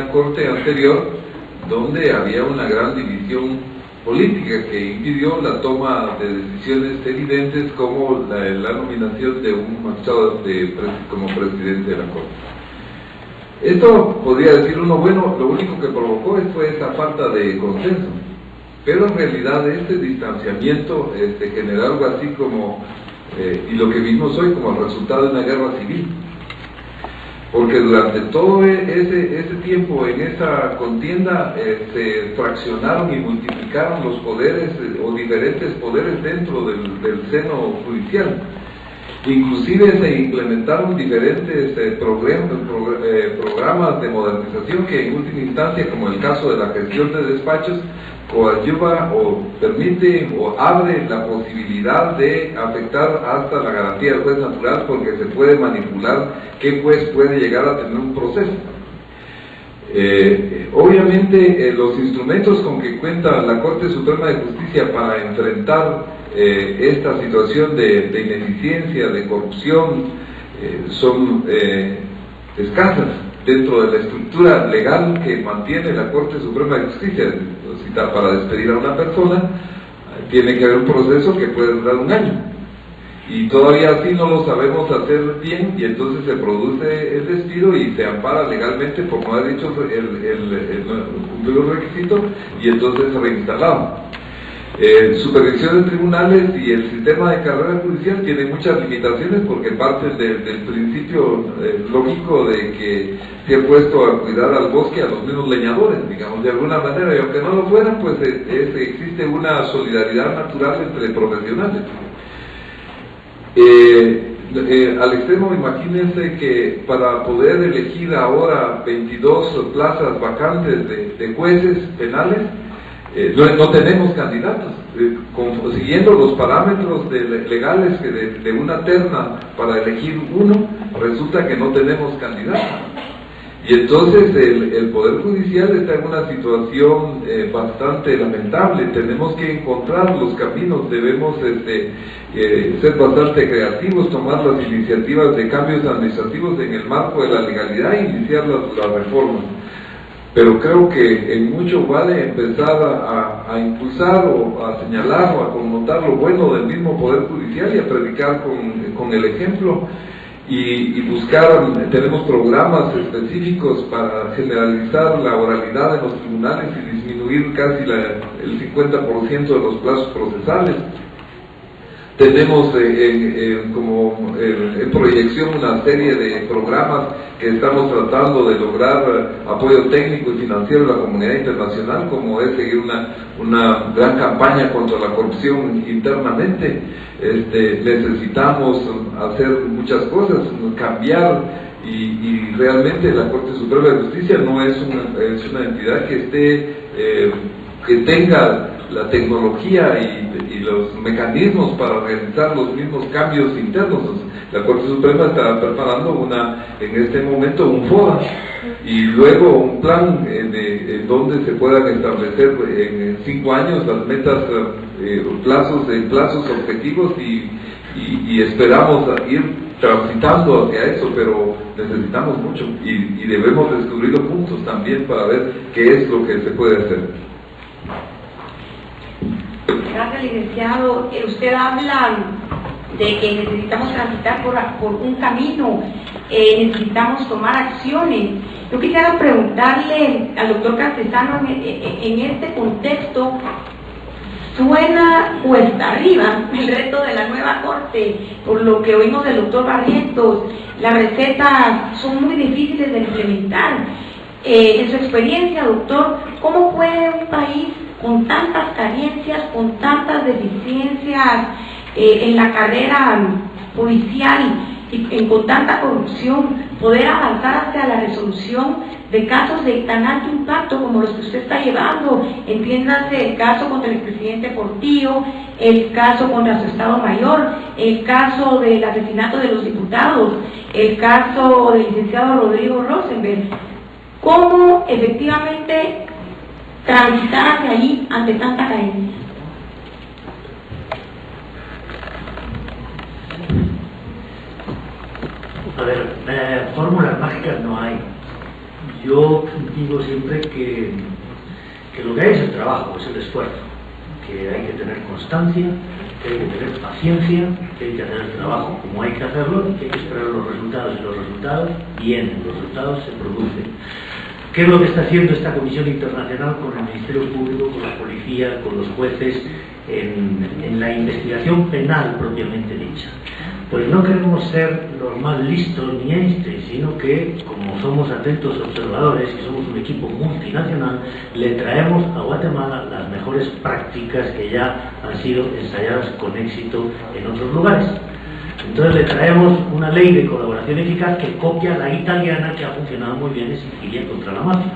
la Corte anterior, donde había una gran división política que impidió la toma de decisiones evidentes como la nominación de un magistrado como presidente de la Corte. Esto podría decir uno, bueno, lo único que provocó fue esa falta de consenso, pero en realidad este distanciamiento generó algo así como, y lo que vimos hoy como el resultado de una guerra civil. Porque durante todo ese tiempo, en esa contienda, se fraccionaron y multiplicaron los poderes o diferentes poderes dentro del seno judicial. Inclusive se implementaron diferentes programas de modernización que en última instancia, como el caso de la gestión de despachos, coadyuva o permite o abre la posibilidad de afectar hasta la garantía del juez natural, porque se puede manipular qué juez puede llegar a tener un proceso. Obviamente los instrumentos con que cuenta la Corte Suprema de Justicia para enfrentar esta situación de ineficiencia, de corrupción, son escasas dentro de la estructura legal que mantiene la Corte Suprema de Justicia. Para despedir a una persona tiene que haber un proceso que puede durar un año, y todavía así no lo sabemos hacer bien, y entonces se produce el despido y se ampara legalmente por no haber hecho cumplir los requisitos, y entonces se reinstalado. Supervisión de tribunales y el sistema de carrera judicial tiene muchas limitaciones porque parten del principio lógico de que se ha puesto a cuidar al bosque a los mismos leñadores, digamos, de alguna manera, y aunque no lo fueran, pues existe una solidaridad natural entre profesionales. Al extremo, imagínense que para poder elegir ahora 22 plazas vacantes de jueces penales, no tenemos candidatos, siguiendo los parámetros legales de una terna para elegir uno, resulta que no tenemos candidatos. Y entonces el Poder Judicial está en una situación bastante lamentable. Tenemos que encontrar los caminos, debemos ser bastante creativos, tomar las iniciativas de cambios administrativos en el marco de la legalidad e iniciar las reformas. Pero creo que en mucho vale empezar a impulsar o a señalar o a connotar lo bueno del mismo Poder Judicial y a predicar con el ejemplo y buscar. Tenemos programas específicos para generalizar la oralidad en los tribunales y disminuir casi el 50% de los plazos procesales. Tenemos en proyección una serie de programas que estamos tratando de lograr apoyo técnico y financiero de la comunidad internacional, como es seguir una gran campaña contra la corrupción internamente. Necesitamos hacer muchas cosas, cambiar, y realmente la Corte Suprema de Justicia no es una entidad que tenga la tecnología y los mecanismos para realizar los mismos cambios internos. La Corte Suprema está preparando en este momento un FODA y luego un plan donde se puedan establecer en 5 años las metas, plazos objetivos, y esperamos ir transitando hacia eso, pero necesitamos mucho y debemos descubrirlo juntos también para ver qué es lo que se puede hacer. Gracias, licenciado. Usted habla de que necesitamos transitar por un camino, necesitamos tomar acciones. Yo quisiera preguntarle al doctor Cantesano, en este contexto, suena cuesta arriba el reto de la nueva Corte, por lo que oímos del doctor Barrientos. Las recetas son muy difíciles de implementar. En su experiencia, doctor, ¿cómo puede un país con tantas carencias, con tantas deficiencias en la carrera judicial y con tanta corrupción, poder avanzar hacia la resolución de casos de tan alto impacto como los que usted está llevando? Entiéndase el caso contra el expresidente Portillo, el caso contra su Estado Mayor, el caso del asesinato de los diputados, el caso del licenciado Rodrigo Rosenberg. ¿Cómo efectivamente transitar hacia ahí ante tanta carencia? A ver, fórmulas mágicas no hay. Yo digo siempre que lo que hay es el trabajo, es el esfuerzo, que hay que tener constancia, que hay que tener paciencia, que hay que hacer el trabajo como hay que hacerlo, y que hay que esperar los resultados, y los resultados vienen, los resultados se producen. ¿Qué es lo que está haciendo esta Comisión Internacional con el Ministerio Público, con la policía, con los jueces, en la investigación penal propiamente dicha? Pues no queremos ser los más listos ni Einstein, sino que, como somos atentos observadores y somos un equipo multinacional, le traemos a Guatemala las mejores prácticas que ya han sido ensayadas con éxito en otros lugares. Entonces le traemos una ley de colaboración eficaz que copia la italiana, que ha funcionado muy bien en Sicilia contra la mafia.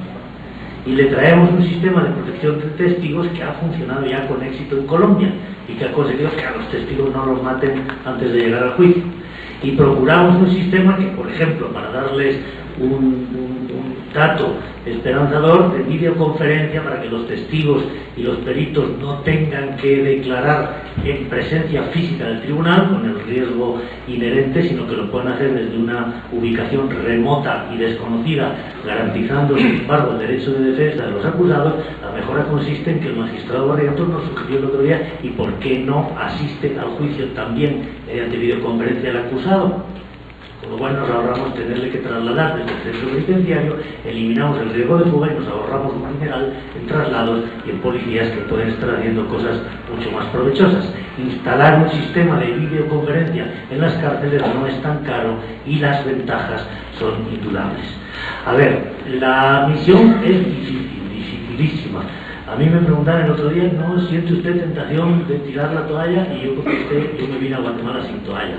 Y le traemos un sistema de protección de testigos que ha funcionado ya con éxito en Colombia y que ha conseguido que a los testigos no los maten antes de llegar al juicio. Y procuramos un sistema que, por ejemplo, para darles un dato esperanzador, de videoconferencia, para que los testigos y los peritos no tengan que declarar en presencia física del tribunal con el riesgo inherente, sino que lo puedan hacer desde una ubicación remota y desconocida, garantizando sin embargo el derecho de defensa de los acusados. La mejora consiste en que el magistrado Barrientos nos sugirió el otro día, y por qué no asiste al juicio también mediante videoconferencia al acusado, con lo cual nos ahorramos tenerle que trasladar desde el centro penitenciario, eliminamos el riesgo de fuga y nos ahorramos un dineral en traslados y en policías que pueden estar haciendo cosas mucho más provechosas. Instalar un sistema de videoconferencia en las cárceles no es tan caro y las ventajas son indudables. A ver, la misión es dificilísima. A mí me preguntaron el otro día, ¿no siente usted tentación de tirar la toalla? Y yo contesté, yo me vine a Guatemala sin toalla.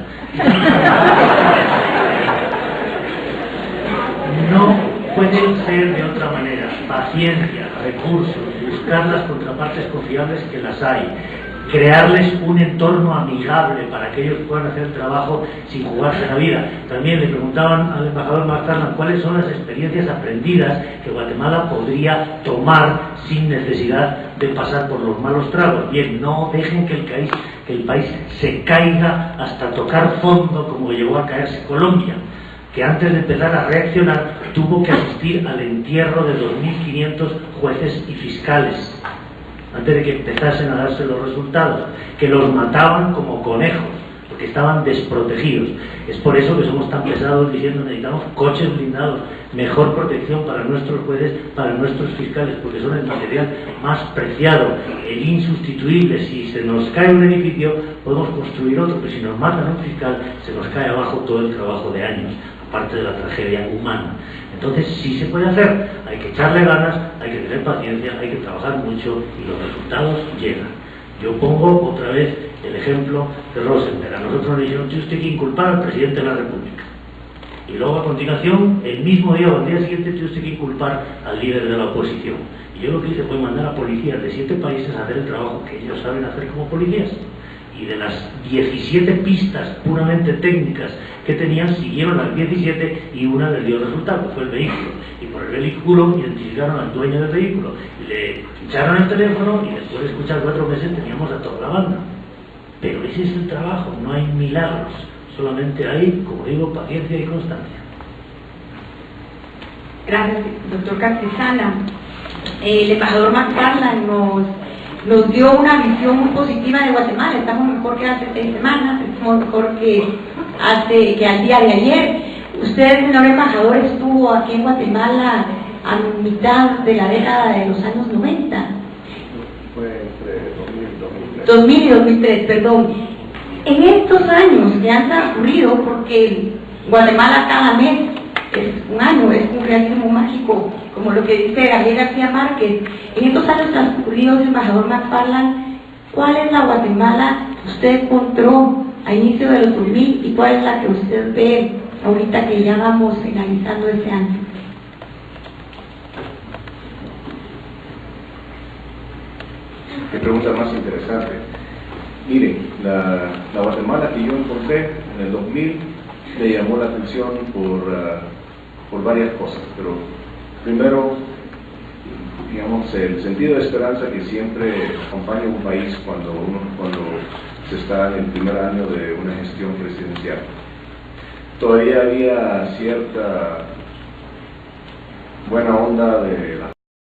No puede ser de otra manera. Paciencia, recursos, buscar las contrapartes confiables, que las hay, crearles un entorno amigable para que ellos puedan hacer el trabajo sin jugarse la vida. También le preguntaban al embajador McFarland cuáles son las experiencias aprendidas que Guatemala podría tomar sin necesidad de pasar por los malos tragos. Bien, no dejen que el país se caiga hasta tocar fondo, como llegó a caerse Colombia, que antes de empezar a reaccionar tuvo que asistir al entierro de 2.500 jueces y fiscales antes de que empezasen a darse los resultados, que los mataban como conejos, porque estaban desprotegidos. Es por eso que somos tan pesados diciendo necesitamos coches blindados, mejor protección para nuestros jueces, para nuestros fiscales, porque son el material más preciado, el insustituible. Si se nos cae un edificio, podemos construir otro, pero si nos matan a un fiscal, se nos cae abajo todo el trabajo de años, aparte de la tragedia humana. Entonces sí se puede hacer, hay que echarle ganas, hay que tener paciencia, hay que trabajar mucho y los resultados llegan. Yo pongo otra vez el ejemplo de Rosenberg. A nosotros nos dijeron, tiene usted que inculpar al presidente de la República. Y luego a continuación, el mismo día o al día siguiente, tiene usted que inculpar al líder de la oposición. Y yo lo que hice fue mandar a policías de 7 países a hacer el trabajo que ellos saben hacer como policías. Y de las 17 pistas puramente técnicas que tenían, siguieron las 17 y una les dio resultado, que fue el vehículo. Y por el vehículo identificaron al dueño del vehículo, le echaron el teléfono y después de escuchar 4 meses teníamos a toda la banda. Pero ese es el trabajo, no hay milagros, solamente hay, como digo, paciencia y constancia. Gracias, doctor Castizana. El embajador McFarland nos dio una visión muy positiva de Guatemala. Estamos mejor que hace 6 semanas, estamos mejor que al día de ayer. Usted, señor embajador, estuvo aquí en Guatemala a mitad de la década de los años 90. Fue entre 2000 y 2003, perdón. En estos años que han transcurrido, porque Guatemala cada mes es un año, es un realismo mágico, como lo que dice Gabriel García Márquez. En estos años transcurridos, embajador McFarland, ¿cuál es la Guatemala que usted encontró a inicio de los 2000 y cuál es la que usted ve ahorita que ya vamos finalizando este año? Qué pregunta más interesante. Miren, la Guatemala que yo encontré en el 2000 me llamó la atención por varias cosas, pero primero, digamos, el sentido de esperanza que siempre acompaña a un país cuando se está en el primer año de una gestión presidencial. Todavía había cierta buena onda de